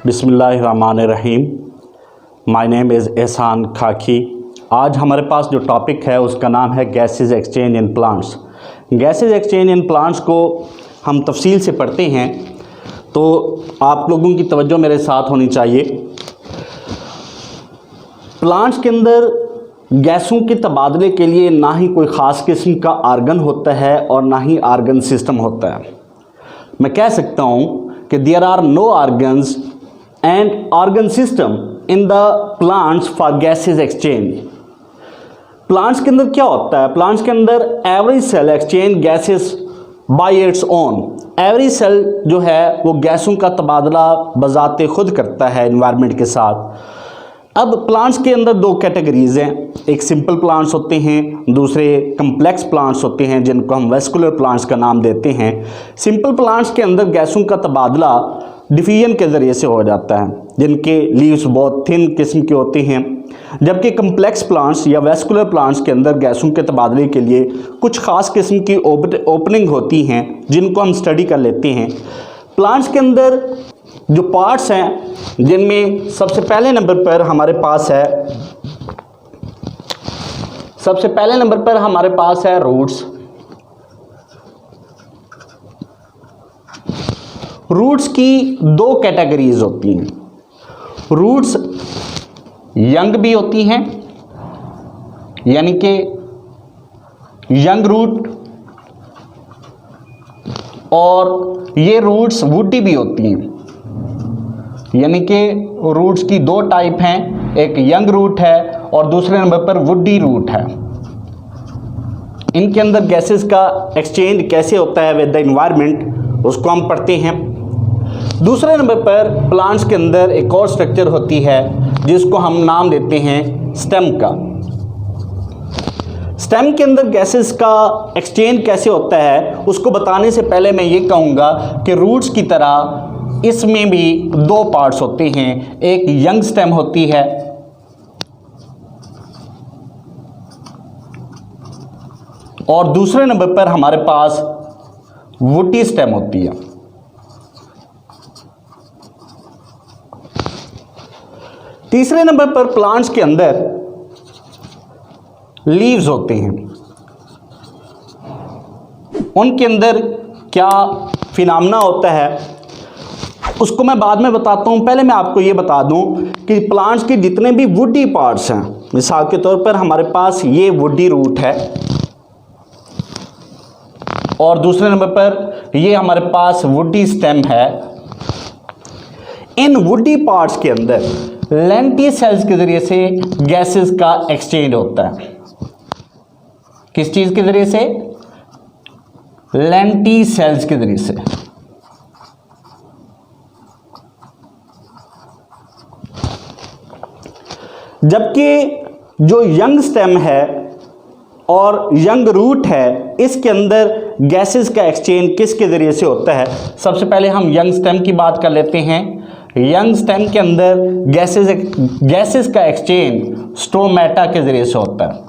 बिस्मिल्लाहिर्रहमानिर्रहीम। My name is एहसान खाकी। आज हमारे पास जो टॉपिक है उसका नाम है gases exchange in plants. Gases exchange in plants को हम तफसील से पढ़ते हैं तो आप लोगों की तवज्जो मेरे साथ होनी चाहिए। प्लांट्स के अंदर गैसों के तबादले के लिए ना ही कोई ख़ास किस्म का आर्गन होता है और ना ही आर्गन सिस्टम होता है। मैं कह सकता हूँ कि there are no organs and organ system in the plants for gases exchange। Plants के अंदर क्या होता है? प्लांट्स के अंदर every cell exchange gases by its own. Every cell जो है वो गैसों का तबादला बजाते खुद करता है एनवायरनमेंट के साथ। अब प्लांट्स के अंदर दो कैटेगरीज हैं, एक सिंपल प्लांट्स होते हैं, दूसरे कम्प्लेक्स प्लांट्स होते हैं जिनको हम वेस्कुलर प्लांट्स का नाम देते हैं। सिंपल प्लांट्स के अंदर गैसों का तबादला डिफ्यूजन के ज़रिए से हो जाता है, जिनके लीव्स बहुत थिन किस्म के होते हैं, जबकि कम्प्लेक्स प्लांट्स या वेस्कुलर प्लांट्स के अंदर गैसों के तबादले के लिए कुछ ख़ास किस्म की ओपनिंग होती हैं जिनको हम स्टडी कर लेते हैं। प्लांट्स के अंदर जो पार्ट्स हैं जिनमें सबसे पहले नंबर पर हमारे पास है रूट्स। रूट्स की दो कैटेगरीज होती हैं। रूट्स यंग भी होती हैं, यानी कि यंग रूट, और ये रूट्स वुडी भी होती हैं, यानी कि रूट्स की दो टाइप हैं, एक यंग रूट है और दूसरे नंबर पर वुडी रूट है। इनके अंदर गैसेस का एक्सचेंज कैसे होता है विद द एनवायरनमेंट उसको हम पढ़ते हैं। दूसरे नंबर पर प्लांट्स के अंदर एक और स्ट्रक्चर होती है जिसको हम नाम देते हैं स्टेम का। स्टेम के अंदर गैसेस का एक्सचेंज कैसे होता है उसको बताने से पहले मैं ये कहूँगा कि रूट्स की तरह इसमें भी दो पार्ट्स होते हैं, एक यंग स्टेम होती है और दूसरे नंबर पर हमारे पास वुडी स्टेम होती है। तीसरे नंबर पर प्लांट्स के अंदर लीव्स होते हैं। उनके अंदर क्या फिनोमेना होता है उसको मैं बाद में बताता हूं। पहले मैं आपको ये बता दूं कि प्लांट्स के जितने भी वुडी पार्ट्स हैं, मिसाल के तौर पर हमारे पास ये वुडी रूट है और दूसरे नंबर पर ये हमारे पास वुडी स्टेम है। इन वुडी पार्ट्स के अंदर लेंटी सेल्स के जरिए से गैसेस का एक्सचेंज होता है। किस चीज के जरिए से? लेंटी सेल्स के जरिए से। जबकि जो यंग स्टेम है और यंग रूट है इसके अंदर गैसेस का एक्सचेंज किसके ज़रिए से होता है? सबसे पहले हम यंग स्टेम की बात कर लेते हैं। यंग स्टेम के अंदर गैसेस का एक्सचेंज स्टोमेटा के ज़रिए से होता है।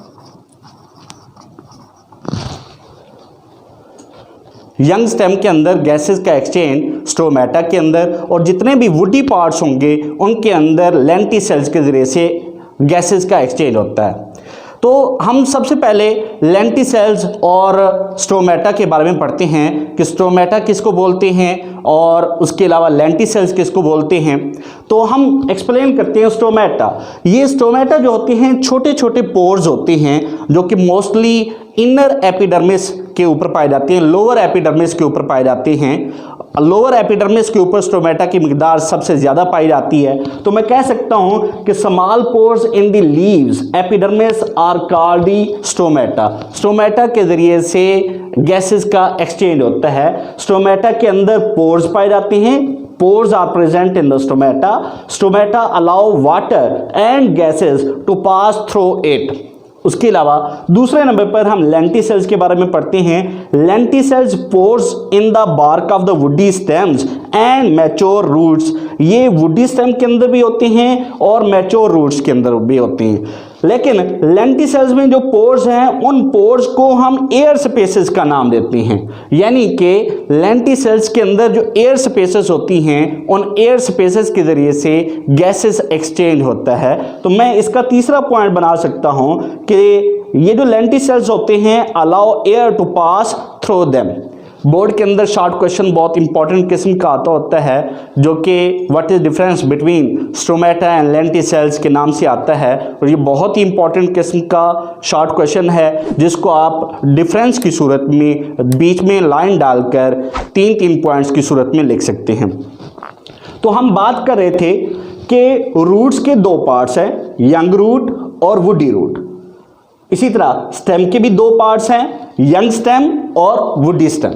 यंग स्टेम के अंदर गैसेस का एक्सचेंज स्टोमेटा के अंदर, और जितने भी वुडी पार्ट्स होंगे उनके अंदर लेंटी सेल्स के ज़रिए से गैसेस का एक्सचेंज होता है। तो हम सबसे पहले लेंटी सेल्स और स्टोमेटा के बारे में पढ़ते हैं कि स्टोमेटा किसको बोलते हैं और उसके अलावा लेंटी सेल्स किसको बोलते हैं। तो हम एक्सप्लेन करते हैं स्टोमेटा। ये स्टोमेटा जो होते हैं छोटे छोटे पोर्स होते हैं जो कि मोस्टली इनर एपिडर्मिस के ऊपर पाए जाते हैं, लोअर एपिडर्मिस के ऊपर पाए जाते हैं। लोअर एपिडर्मिस के ऊपर स्टोमेटा की मिकदार सबसे ज़्यादा पाई जाती है। तो मैं कह सकता हूँ कि small pores in the leaves epidermis are called the stomata. Stomata के ज़रिए से गैसेस का एक्सचेंज होता है। स्टोमेटा के अंदर पोर्स पाए जाते हैं। Pores are present in the stomata. Stomata allow water and gases to pass through it. उसके अलावा दूसरे नंबर पर हम लेंटिसेल्स के बारे में पढ़ते हैं। Lenticels pores in the bark of the woody stems and mature roots. ये वुडी स्टेम के अंदर भी होते हैं और मैच्योर रूट्स के अंदर भी होते हैं, लेकिन लेंटिसेल्स में जो पोर्स हैं उन पोर्स को हम एयर स्पेसेस का नाम देते हैं। यानी कि लेंटिसेल्स के अंदर जो एयर स्पेसेस होती हैं उन एयर स्पेसेस के जरिए से गैसेस एक्सचेंज होता है। तो मैं इसका तीसरा पॉइंट बना सकता हूं कि ये जो लेंटिसेल्स होते हैं allow air to pass through them. बोर्ड के अंदर शॉर्ट क्वेश्चन बहुत इंपॉर्टेंट किस्म का आता होता है जो कि what is difference between stomata and lenticels के नाम से आता है, और ये बहुत ही इंपॉर्टेंट किस्म का शॉर्ट क्वेश्चन है जिसको आप डिफरेंस की सूरत में बीच में लाइन डालकर 3-3 पॉइंट्स की सूरत में लिख सकते हैं। तो हम बात कर रहे थे कि रूट्स के 2 पार्ट्स हैं, यंग रूट और वुडी रूट। इसी तरह स्टेम के भी 2 पार्ट्स हैं, यंग स्टेम और वुडी स्टेम।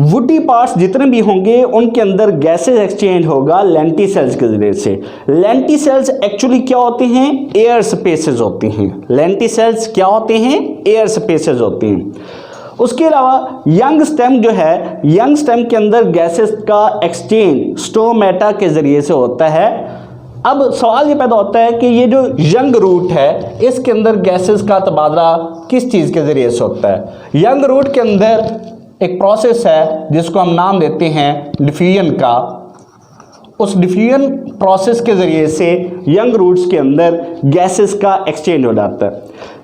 वुडी पार्ट्स जितने भी होंगे उनके अंदर गैसेस एक्सचेंज होगा लेंटिसेल्स के जरिए से। लेंटिसेल्स एक्चुअली क्या होते हैं? एयर स्पेसेस होते हैं। लेंटिसेल्स क्या होते हैं? एयर स्पेसेस होते हैं। उसके अलावा यंग स्टेम जो है, यंग स्टेम के अंदर गैसेस का एक्सचेंज स्टोमेटा के जरिए से होता है। अब सवाल ये पैदा होता है कि ये जो यंग रूट है इसके अंदर गैसेस का तबादला किस चीज़ के ज़रिए से होता है? यंग रूट के अंदर एक प्रोसेस है जिसको हम नाम देते हैं डिफ्यूजन का। उस डिफ्यूजन प्रोसेस के ज़रिए से यंग रूट्स के अंदर गैसेस का एक्सचेंज हो जाता है।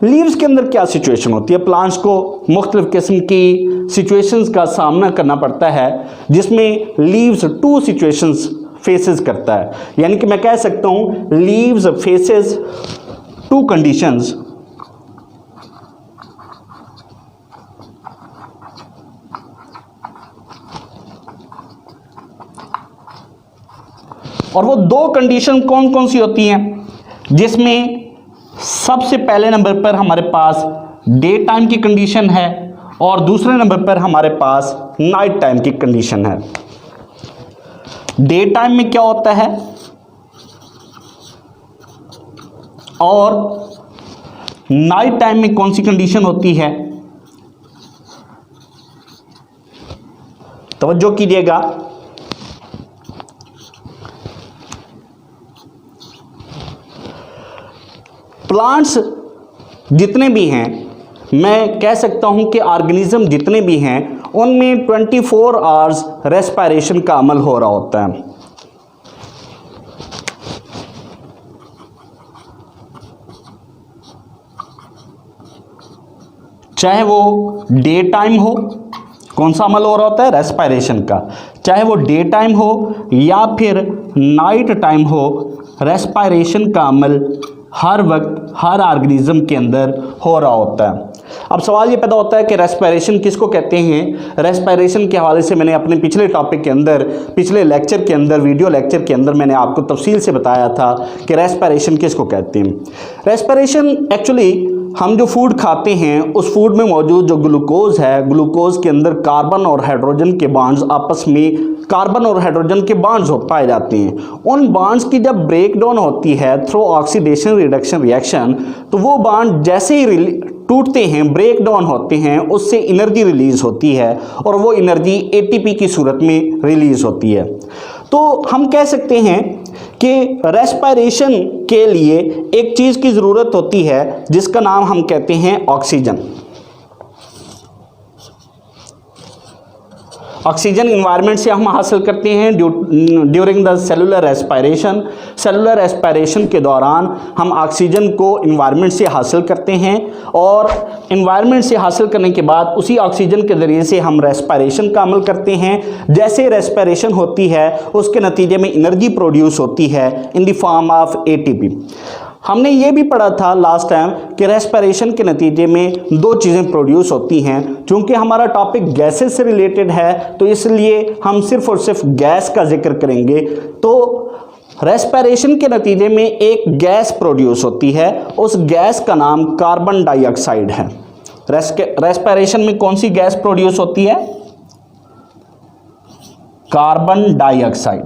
लीव्स के अंदर क्या सिचुएशन होती है? प्लांट्स को मुख्तलिफ किस्म की सिचुएशंस का सामना करना पड़ता है जिसमें लीव्स 2 सिचुएशंस फेसेस करता है। यानी कि मैं कह सकता हूं लीव्स फेसेस 2 कंडीशंस। और वो 2 कंडीशन कौन कौन सी होती हैं? जिसमें सबसे पहले नंबर पर हमारे पास डे टाइम की कंडीशन है और दूसरे नंबर पर हमारे पास नाइट टाइम की कंडीशन है। डे टाइम में क्या होता है और नाइट टाइम में कौन सी कंडीशन होती है? तवज्जो कीजिएगा। प्लांट्स जितने भी हैं, मैं कह सकता हूं कि ऑर्गेनिज्म जितने भी हैं उनमें 24 आवर्स रेस्पिरेशन का अमल हो रहा होता है। चाहे वो डे टाइम हो, कौन सा अमल हो रहा होता है? रेस्पिरेशन का। चाहे वो डे टाइम हो या फिर नाइट टाइम हो, रेस्पिरेशन का अमल हर वक्त हर ऑर्गेनिज्म के अंदर हो रहा होता है। अब सवाल ये पैदा होता है कि रेस्पिरेशन किसको कहते हैं? रेस्पिरेशन के हवाले से मैंने अपने पिछले टॉपिक के अंदर, पिछले लेक्चर के अंदर, वीडियो लेक्चर के अंदर मैंने आपको तफसील से बताया था कि रेस्पिरेशन किसको कहते हैं। रेस्पिरेशन एक्चुअली हम जो फूड खाते हैं उस फूड में मौजूद जो ग्लूकोज है, ग्लूकोज के अंदर कार्बन और हाइड्रोजन के बॉन्ड्स आपस में कार्बन और हाइड्रोजन के बॉन्ड्स पाए जाते हैं। उन बॉन्ड्स की जब ब्रेक डाउन होती है थ्रू ऑक्सीडेशन रिडक्शन रिएक्शन, तो वो बॉन्ड जैसे ही टूटते हैं, ब्रेक डाउन होते हैं, उससे एनर्जी रिलीज होती है और वो एनर्जी एटीपी की सूरत में रिलीज होती है। तो हम कह सकते हैं कि रेस्पिरेशन के लिए एक चीज़ की ज़रूरत होती है जिसका नाम हम कहते हैं ऑक्सीजन। ऑक्सीजन इन्वायरमेंट से हम हासिल करते हैं during the cellular respiration. Cellular respiration के दौरान हम ऑक्सीजन को इन्वायरमेंट से हासिल करते हैं और इन्वायरमेंट से हासिल करने के बाद उसी ऑक्सीजन के ज़रिए से हम रेस्पिरेशन का अमल करते हैं। जैसे रेस्पिरेशन होती है उसके नतीजे में एनर्जी प्रोड्यूस होती है in the form of ATP. हमने ये भी पढ़ा था लास्ट टाइम कि रेस्पिरेशन के नतीजे में 2 चीज़ें प्रोड्यूस होती हैं। चूँकि हमारा टॉपिक गैसेस से रिलेटेड है तो इसलिए हम सिर्फ और सिर्फ गैस का जिक्र करेंगे। तो रेस्पिरेशन के नतीजे में एक गैस प्रोड्यूस होती है, उस गैस का नाम कार्बन डाइऑक्साइड है। रेस्पिरेशन में कौन सी गैस प्रोड्यूस होती है? Carbon dioxide.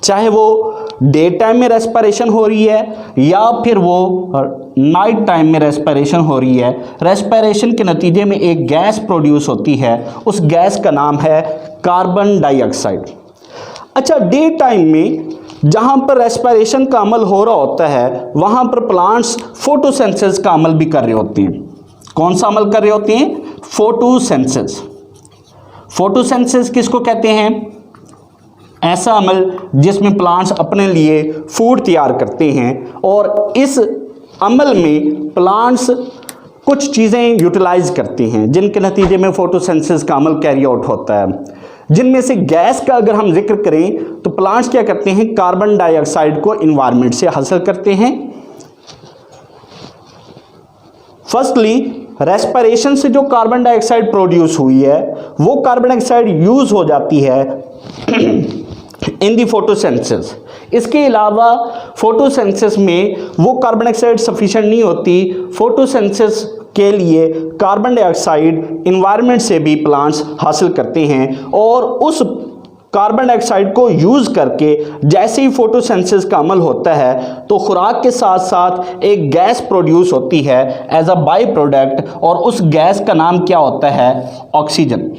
चाहे वो डे टाइम में रेस्पिरेशन हो रही है या फिर वो नाइट टाइम में रेस्पिरेशन हो रही है, रेस्पिरेशन के नतीजे में एक गैस प्रोड्यूस होती है, उस गैस का नाम है कार्बन डाइऑक्साइड। अच्छा, डे टाइम में जहाँ पर रेस्पिरेशन का अमल हो रहा होता है वहाँ पर प्लांट्स फोटोसिंथेसिस का अमल भी कर रहे होते हैं। कौन सा अमल कर रहे होते हैं? फोटोसिंथेसिस। फोटोसिंथेसिस किसको कहते हैं? ऐसा अमल जिसमें प्लांट्स अपने लिए फूड तैयार करते हैं और इस अमल में प्लांट्स कुछ चीज़ें यूटिलाइज करती हैं जिनके नतीजे में फोटोसिंथेसिस का अमल कैरी आउट होता है। जिनमें से गैस का अगर हम जिक्र करें तो प्लांट्स क्या करते हैं? कार्बन डाइऑक्साइड को इन्वायरमेंट से हासिल करते हैं। फर्स्टली, रेस्पिरेशन से जो कार्बन डाइऑक्साइड प्रोड्यूस हुई है वो कार्बन डाइऑक्साइड यूज हो जाती है इन दी फोटोसिंथेसिस। इसके अलावा फोटोसिंथेसिस में वो कार्बन डाइऑक्साइड सफिशिएंट नहीं होती। फोटोसिंथेसिस के लिए कार्बन डाइऑक्साइड इन्वायरमेंट से भी प्लांट्स हासिल करते हैं और उस कार्बन डाइऑक्साइड को यूज़ करके जैसे ही फोटोसिंथेसिस का अमल होता है तो खुराक के साथ साथ एक गैस प्रोड्यूस होती है एज अ बाई प्रोडक्ट, और उस गैस का नाम क्या होता है? ऑक्सीजन।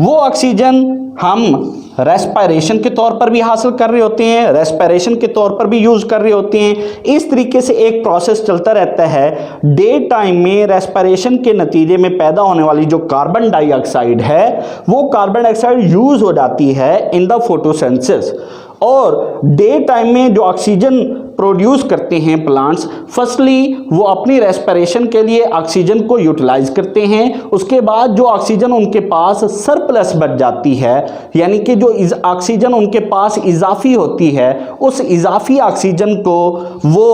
वो ऑक्सीजन हम रेस्पिरेशन के तौर पर भी हासिल कर रहे होते हैं, रेस्पिरेशन के तौर पर भी यूज़ कर रहे होते हैं। इस तरीके से एक प्रोसेस चलता रहता है। डे टाइम में रेस्पिरेशन के नतीजे में पैदा होने वाली जो कार्बन डाइऑक्साइड है वो कार्बन डाइऑक्साइड यूज़ हो जाती है इन द फोटोसिंथेसिस, और डे टाइम में जो ऑक्सीजन प्रोड्यूस करते हैं प्लांट्स, फर्स्टली वो अपनी रेस्पिरेशन के लिए ऑक्सीजन को यूटिलाइज करते हैं। उसके बाद जो ऑक्सीजन उनके पास सरप्लस बच जाती है, यानी कि जो ऑक्सीजन उनके पास इजाफी होती है, उस इजाफी ऑक्सीजन को वो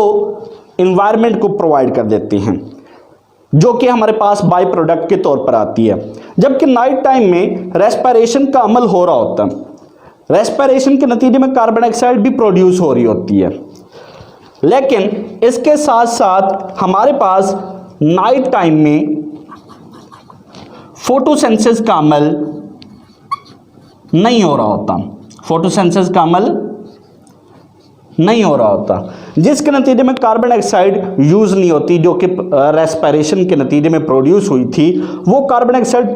इन्वायरमेंट को प्रोवाइड कर देते हैं, जो कि हमारे पास बाई प्रोडक्ट के तौर पर आती है। जबकि नाइट टाइम में रेस्पिरेशन का अमल हो रहा होता है, रेस्पिरेशन के नतीजे में कार्बन डाइऑक्साइड भी प्रोड्यूस हो रही होती है, लेकिन इसके साथ साथ हमारे पास नाइट टाइम में फोटोसिंथेसिस का अमल नहीं हो रहा होता। फोटोसिंथेसिस का अमल नहीं हो रहा होता, जिसके नतीजे में कार्बन डाइऑक्साइड यूज नहीं होती, जो कि रेस्पिरेशन के नतीजे में प्रोड्यूस हुई थी, वो कार्बन डाइऑक्साइड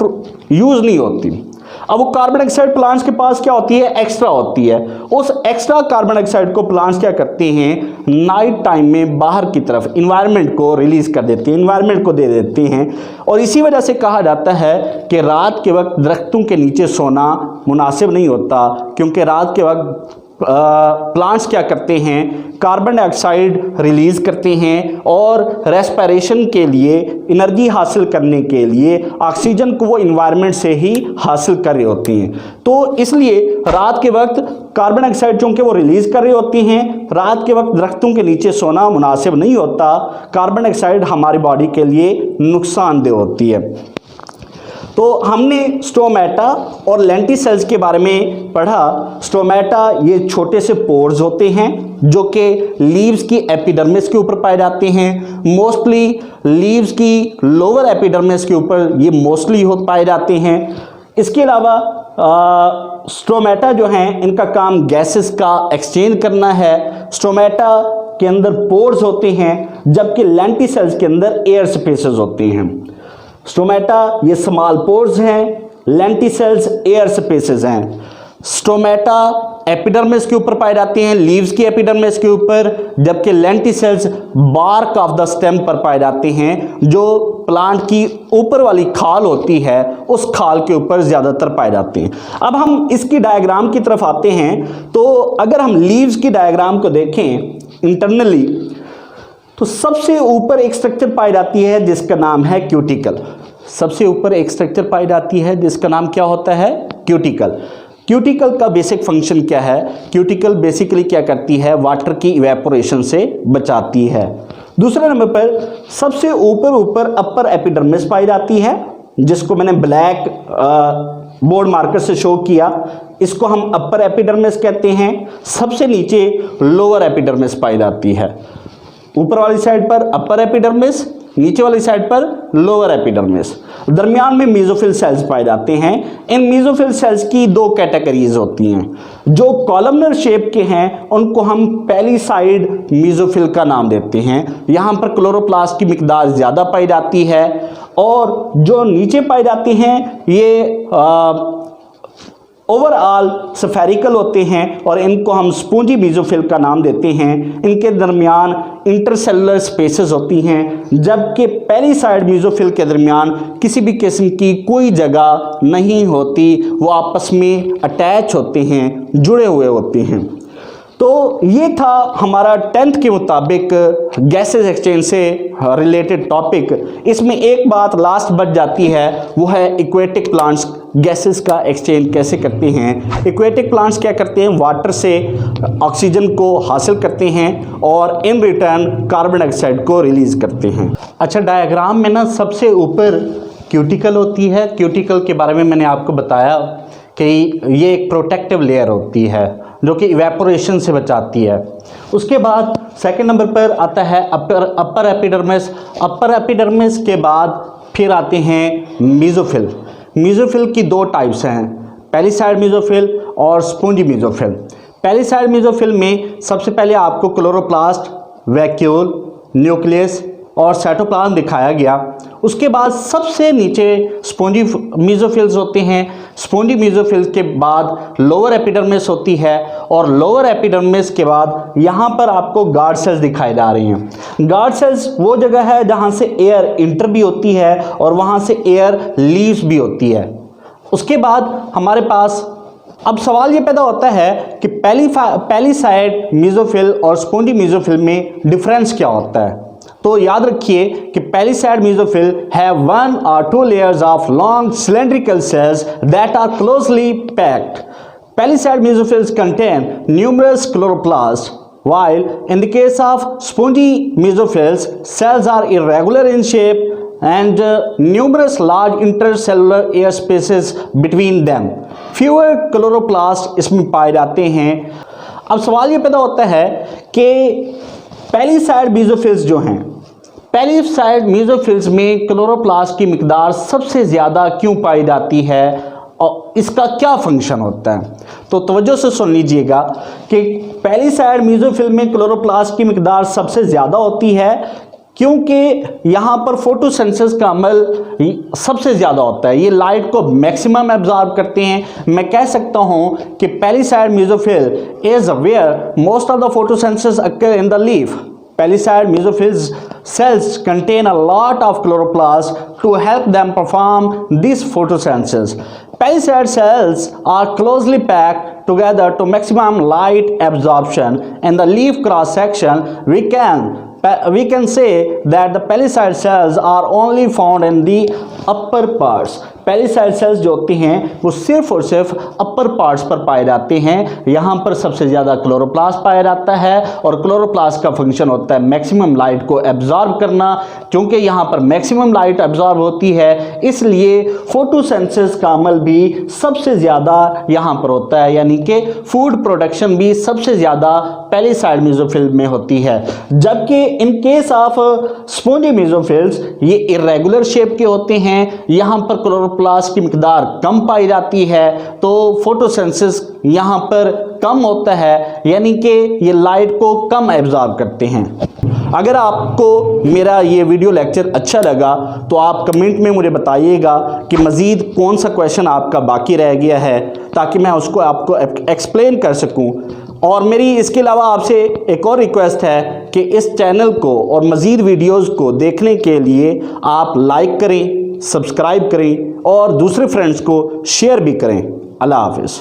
यूज नहीं होती। अब वो कार्बन डाइऑक्साइड प्लांट्स के पास क्या होती है? एक्स्ट्रा होती है। उस एक्स्ट्रा कार्बन डाइऑक्साइड को प्लांट्स क्या करते हैं? नाइट टाइम में बाहर की तरफ इन्वायरमेंट को रिलीज कर देते हैं, इन्वायरमेंट को दे देते हैं। और इसी वजह से कहा जाता है कि रात के वक्त दरख्तों के नीचे सोना मुनासिब नहीं होता, क्योंकि रात के वक्त प्लांट्स क्या करते हैं? कार्बन डाइऑक्साइड रिलीज करते हैं और रेस्पिरेशन के लिए, एनर्जी हासिल करने के लिए ऑक्सीजन को वो इन्वायरमेंट से ही हासिल कर रहे होती हैं। तो इसलिए रात के वक्त कार्बन डाइऑक्साइड चूँकि वो रिलीज कर रही होती हैं, रात के वक्त दरख्तों के नीचे सोना मुनासिब नहीं होता। कार्बन डाइऑक्साइड हमारी बॉडी के लिए नुकसानदेह होती है। तो हमने स्टोमेटा और लेंटिसेल्स के बारे में पढ़ा। स्टोमेटा ये छोटे से पोर्स होते हैं जो कि लीव्स की एपिडर्मिस के ऊपर पाए जाते हैं। मोस्टली लीव्स की लोअर एपिडर्मिस के ऊपर ये मोस्टली पाए जाते हैं। इसके अलावा स्टोमेटा जो हैं इनका काम गैसेस का एक्सचेंज करना है। स्टोमेटा के अंदर पोर्स होते हैं, जबकि लेंटिसेल्स के अंदर एयर स्पेसेस होते हैं। स्टोमेटा ये स्मॉल पोर्स हैं, लेंटिसेल्स एयर स्पेसेस हैं। स्टोमेटा एपिडर्मिस के ऊपर पाए जाते हैं, लीव्स की एपिडर्मिस के ऊपर, जबकि lenticels bark of the stem पर पाए जाते हैं, जो प्लांट की ऊपर वाली खाल होती है उस खाल के ऊपर ज़्यादातर पाए जाते हैं। अब हम इसकी डायग्राम की तरफ आते हैं। तो अगर हम लीव्स की डायग्राम को देखें इंटरनली, तो सबसे ऊपर एक स्ट्रक्चर पाई जाती है जिसका नाम है क्यूटिकल। सबसे ऊपर एक स्ट्रक्चर पाई जाती है जिसका नाम क्या होता है? क्यूटिकल। क्यूटिकल का बेसिक फंक्शन क्या है? क्यूटिकल बेसिकली क्या करती है? वाटर की इवेपोरेशन से बचाती है। दूसरे नंबर पर सबसे ऊपर अपर एपिडर्मिस पाई जाती है, जिसको मैंने ब्लैक बोर्ड मार्कर से शो किया। इसको हम अपर एपिडर्मिस कहते हैं। सबसे नीचे लोअर एपिडर्मिस पाई जाती है। ऊपर वाली साइड पर अपर एपिडर्मिस, नीचे वाली साइड पर लोअर एपिडर्मिस। दरमियान में मेसोफिल सेल्स पाए जाते हैं। इन मेसोफिल सेल्स की दो कैटेगरीज होती हैं। जो कॉलमनर शेप के हैं उनको हम पैलिसाइड मेसोफिल का नाम देते हैं। यहाँ पर क्लोरोप्लास्ट की मिकदार ज़्यादा पाई जाती है, और जो नीचे पाई जाती हैं ये ओवरऑल स्फेरिकल होते हैं, और इनको हम स्पॉन्जी मेसोफिल का नाम देते हैं। इनके दरमियान इंटरसेलुलर स्पेसेस होती हैं, जबकि पैलिसाइड मेसोफिल के दरमियान किसी भी किस्म की कोई जगह नहीं होती, वो आपस में अटैच होते हैं, जुड़े हुए होते हैं। तो ये था हमारा 10th के मुताबिक गैसेस एक्सचेंज से रिलेटेड टॉपिक। इसमें एक बात लास्ट बच जाती है, वो है एक्वेटिक प्लांट्स गैसेस का एक्सचेंज कैसे करते हैं। एक्वेटिक प्लांट्स क्या करते हैं, वाटर से ऑक्सीजन को हासिल करते हैं और इन रिटर्न कार्बन डाइऑक्साइड को रिलीज़ करते हैं। अच्छा, डायग्राम में ना सबसे ऊपर क्यूटिकल होती है। क्यूटिकल के बारे में मैंने आपको बताया कि ये एक प्रोटेक्टिव लेयर होती है जो कि इवेपोरेशन से बचाती है। उसके बाद सेकंड नंबर पर आता है अपर एपिडर्मिस। अपर एपिडर्मिस के बाद फिर आते हैं मेसोफिल। मेसोफिल की दो टाइप्स हैं, पैलिसाइड मेसोफिल और स्पॉन्जी मेसोफिल। पैलिसाइड मेसोफिल में सबसे पहले आपको क्लोरोप्लास्ट, वैक्यूल, न्यूक्लियस और साइटोप्लाज्म दिखाया गया। उसके बाद सबसे नीचे स्पॉन्जी मेसोफिल्स होते हैं। स्पॉन्जी मेसोफिल्स के बाद लोअर एपिडर्मिस होती है, और लोअर एपिडर्मिस के बाद यहाँ पर आपको गार्ड सेल्स दिखाई जा रही हैं। गार्ड सेल्स वो जगह है जहाँ से एयर इंटर भी होती है और वहाँ से एयर लीव्स भी होती है। उसके बाद हमारे पास अब सवाल ये पैदा होता है कि पैलिसाइड मेसोफिल और स्पॉन्जी मेसोफिल में डिफरेंस क्या होता है। तो याद रखिए कि palisade mesophyll have 1 or 2 layers of long cylindrical cells that are closely packed. Palisade mesophils contain numerous chloroplasts, while in the case of spongy mesophils, cells are irregular in shape and numerous large intercellular air spaces between them. Fewer chloroplasts इसमें पाए जाते हैं। अब सवाल ये पैदा होता है कि पैलिसाइड मेसोफिल्स जो हैं, पैलिसाइड मेसोफिल्स में क्लोरोप्लास्ट की मिकदार सबसे ज़्यादा क्यों पाई जाती है और इसका क्या फंक्शन होता है। तो तवज्जो से सुन लीजिएगा कि पैलिसाइड मेसोफिल में क्लोरोप्लास्ट की मिकदार सबसे ज़्यादा होती है क्योंकि यहाँ पर फोटोसिंथेसिस का अमल सबसे ज़्यादा होता है। ये लाइट को मैक्सिमम एब्जॉर्ब करते हैं। मैं कह सकता हूँ कि palisade mesophyll is where most of the photosynthesis occur in the leaf. Palisade mesophils cells contain a lot of chloroplasts to help them perform this photosynthesis. Palisade cells are closely packed together to maximum light absorption. In the leaf cross section, we can say that the palisade cells are only found in the upper parts. Palisade cells जो होती हैं वो सिर्फ और सिर्फ अपर parts पर पाए जाते हैं। यहाँ पर सबसे ज़्यादा क्लोरोप्लास्ट पाया जाता है, और क्लोरोप्लास्ट का फंक्शन होता है मैक्सिमम लाइट को एब्जॉर्ब करना। क्योंकि यहाँ पर मैक्सिमम लाइट एब्जॉर्ब होती है, इसलिए फोटोसिंथेसिस का अमल भी सबसे ज़्यादा यहाँ पर होता है, यानी कि फूड प्रोडक्शन भी सबसे ज़्यादा पैलिसाइड मेसोफिल में होती है। जबकि इन केस ऑफ स्पॉन्जी मेसोफिल्स ये इरेगुलर शेप के होते हैं, यहाँ पर क्लोरोप्लास्ट की मिकदार कम पाई जाती है, तो फोटोसिंथेसिस यहाँ पर कम होता है, यानी कि ये लाइट को कम एब्जॉर्ब करते हैं। अगर आपको मेरा ये वीडियो लेक्चर अच्छा लगा तो आप कमेंट में मुझे बताइएगा कि मज़ीद कौन सा क्वेश्चन आपका बाकी रह गया है, ताकि मैं उसको आपको एक्सप्लेन कर सकूं। और मेरी इसके अलावा आपसे एक और रिक्वेस्ट है कि इस चैनल को और मज़ीद वीडियोज़ को देखने के लिए आप लाइक करें, सब्सक्राइब करें और दूसरे फ्रेंड्स को शेयर भी करें। अल्लाह हाफ़िज़।